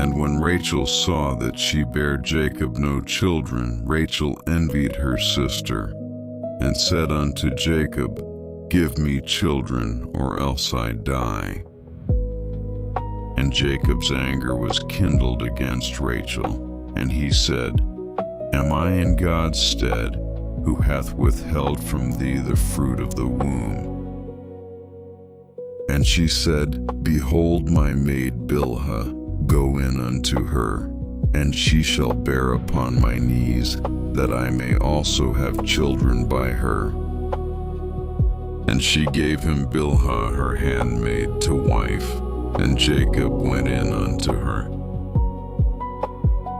And when Rachel saw that she bare Jacob no children, Rachel envied her sister, and said unto Jacob, Give me children, or else I die. And Jacob's anger was kindled against Rachel, and he said, Am I in God's stead, who hath withheld from thee the fruit of the womb? And she said, Behold my maid Bilhah, go in unto her, and she shall bear upon my knees, that I may also have children by her. And she gave him Bilhah her handmaid to wife, and Jacob went in unto her.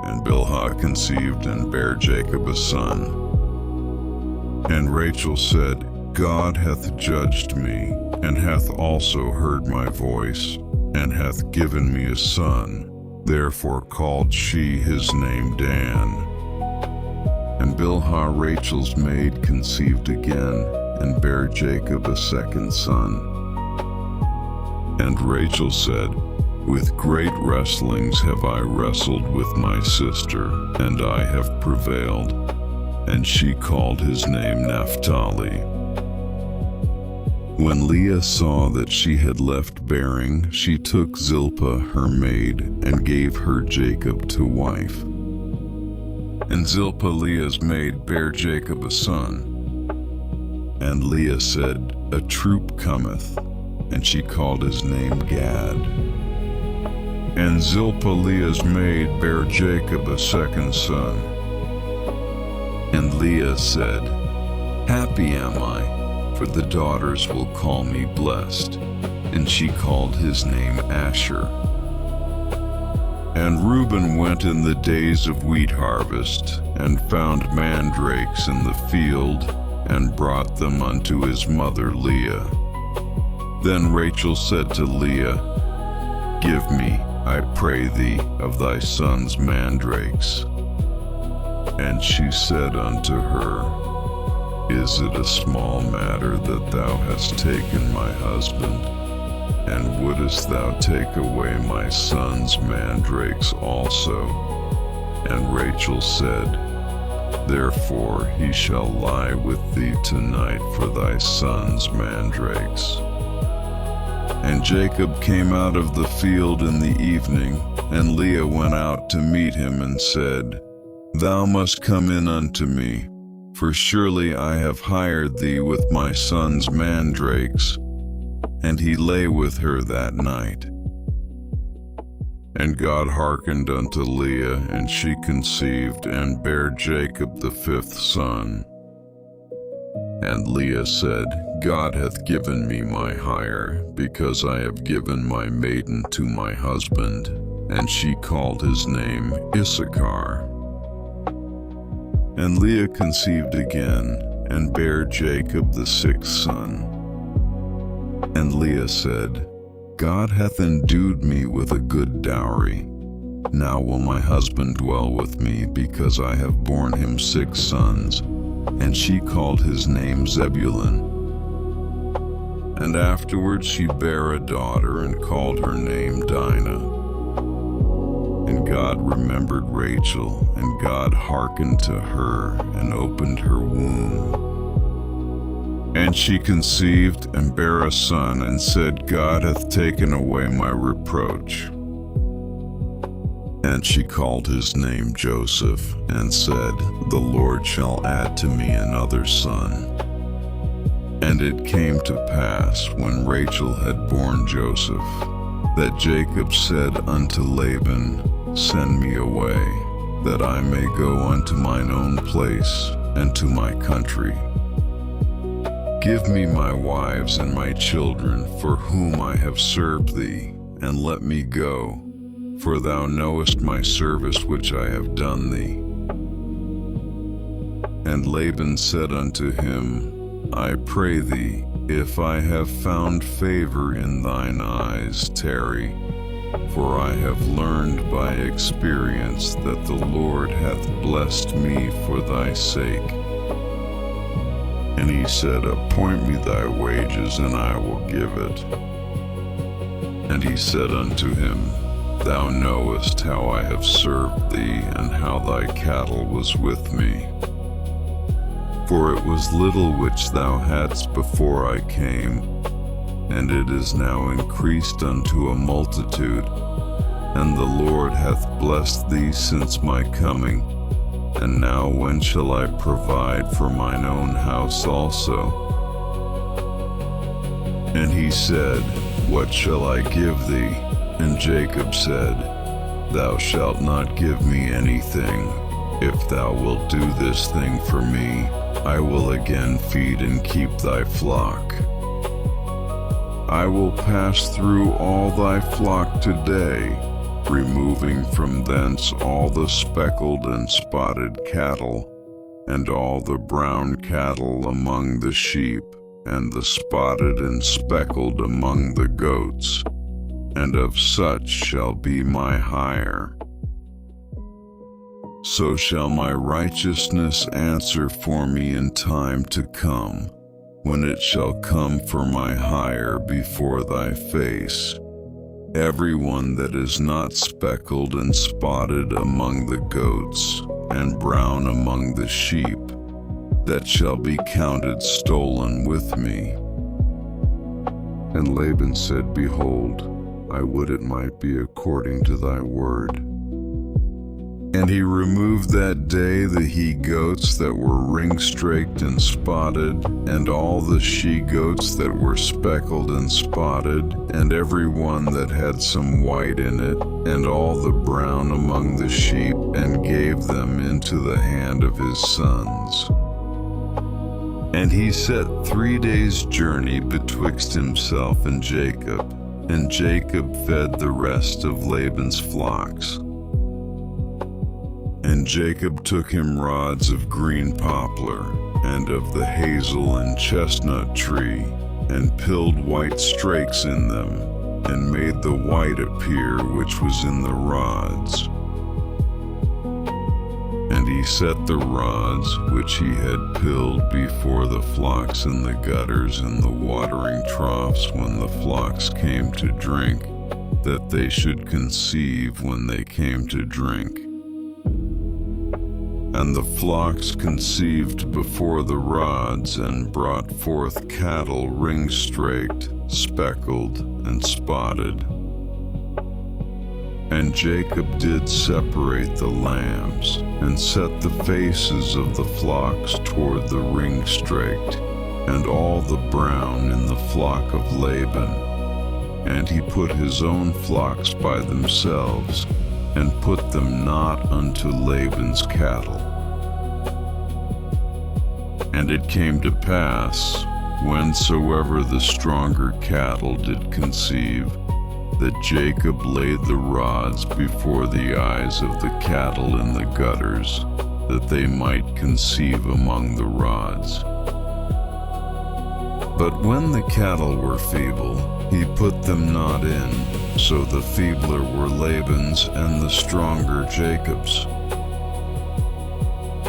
And Bilhah conceived and bare Jacob a son. And Rachel said, God hath judged me, and hath also heard my voice, and hath given me a son. Therefore called she his name Dan. And Bilhah Rachel's maid conceived again, and bare Jacob a second son. And Rachel said, With great wrestlings have I wrestled with my sister, and I have prevailed. And she called his name Naphtali. When Leah saw that she had left bearing, she took Zilpah her maid, and gave her Jacob to wife. And Zilpah Leah's maid bare Jacob a son. And Leah said, A troop cometh, and she called his name Gad. And Zilpah Leah's maid bare Jacob a second son. And Leah said, Happy am I, for the daughters will call me blessed. And she called his name Asher. And Reuben went in the days of wheat harvest, and found mandrakes in the field, and brought them unto his mother Leah. Then Rachel said to Leah, Give me, I pray thee, of thy son's mandrakes. And she said unto her, Is it a small matter that thou hast taken my husband? And wouldest thou take away my son's mandrakes also? And Rachel said, Therefore he shall lie with thee tonight for thy son's mandrakes. And Jacob came out of the field in the evening, and Leah went out to meet him and said, Thou must come in unto me, for surely I have hired thee with my son's mandrakes. And he lay with her that night. And God hearkened unto Leah, and she conceived, and bare Jacob the fifth son. And Leah said, God hath given me my hire, because I have given my maiden to my husband. And she called his name Issachar. And Leah conceived again, and bare Jacob the sixth son. And Leah said, God hath endued me with a good dowry. Now will my husband dwell with me, because I have borne him 6 sons. And she called his name Zebulun. And afterward she bare a daughter, and called her name Dinah. And God remembered Rachel, and God hearkened to her, and opened her womb. And she conceived, and bare a son, and said, God hath taken away my reproach. And she called his name Joseph, and said, The Lord shall add to me another son. And it came to pass, when Rachel had borne Joseph, that Jacob said unto Laban, Send me away, that I may go unto mine own place, and to my country. Give me my wives and my children, for whom I have served thee, and let me go, for thou knowest my service which I have done thee. And Laban said unto him, I pray thee, if I have found favor in thine eyes, tarry, for I have learned by experience that the Lord hath blessed me for thy sake. And he said, Appoint me thy wages, and I will give it. And he said unto him, Thou knowest how I have served thee, and how thy cattle was with me. For it was little which thou hadst before I came, and it is now increased unto a multitude. And the Lord hath blessed thee since my coming. And now when shall I provide for mine own house also? And he said, What shall I give thee? And Jacob said, Thou shalt not give me anything. If thou wilt do this thing for me, I will again feed and keep thy flock. I will pass through all thy flock today, removing from thence all the speckled and spotted cattle, and all the brown cattle among the sheep, and the spotted and speckled among the goats, and of such shall be my hire. So shall my righteousness answer for me in time to come, when it shall come for my hire before thy face. Everyone that is not speckled and spotted among the goats, and brown among the sheep, that shall be counted stolen with me. And Laban said, Behold, I would it might be according to thy word. And he removed that day the he-goats that were ring-straked and spotted, and all the she-goats that were speckled and spotted, and every one that had some white in it, and all the brown among the sheep, and gave them into the hand of his sons. And he set 3 days' journey betwixt himself and Jacob fed the rest of Laban's flocks. And Jacob took him rods of green poplar, and of the hazel and chestnut tree, and pilled white strakes in them, and made the white appear which was in the rods. And he set the rods which he had pilled before the flocks in the gutters and the watering troughs when the flocks came to drink, that they should conceive when they came to drink. And the flocks conceived before the rods, and brought forth cattle ring-straked, speckled, and spotted. And Jacob did separate the lambs, and set the faces of the flocks toward the ring-straked, and all the brown in the flock of Laban. And he put his own flocks by themselves, and put them not unto Laban's cattle. And it came to pass, whensoever the stronger cattle did conceive, that Jacob laid the rods before the eyes of the cattle in the gutters, that they might conceive among the rods. But when the cattle were feeble, he put them not in, so the feebler were Laban's, and the stronger Jacob's.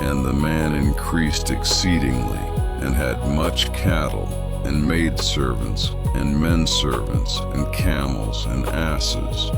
And the man increased exceedingly, and had much cattle, and maidservants, and menservants, and camels, and asses.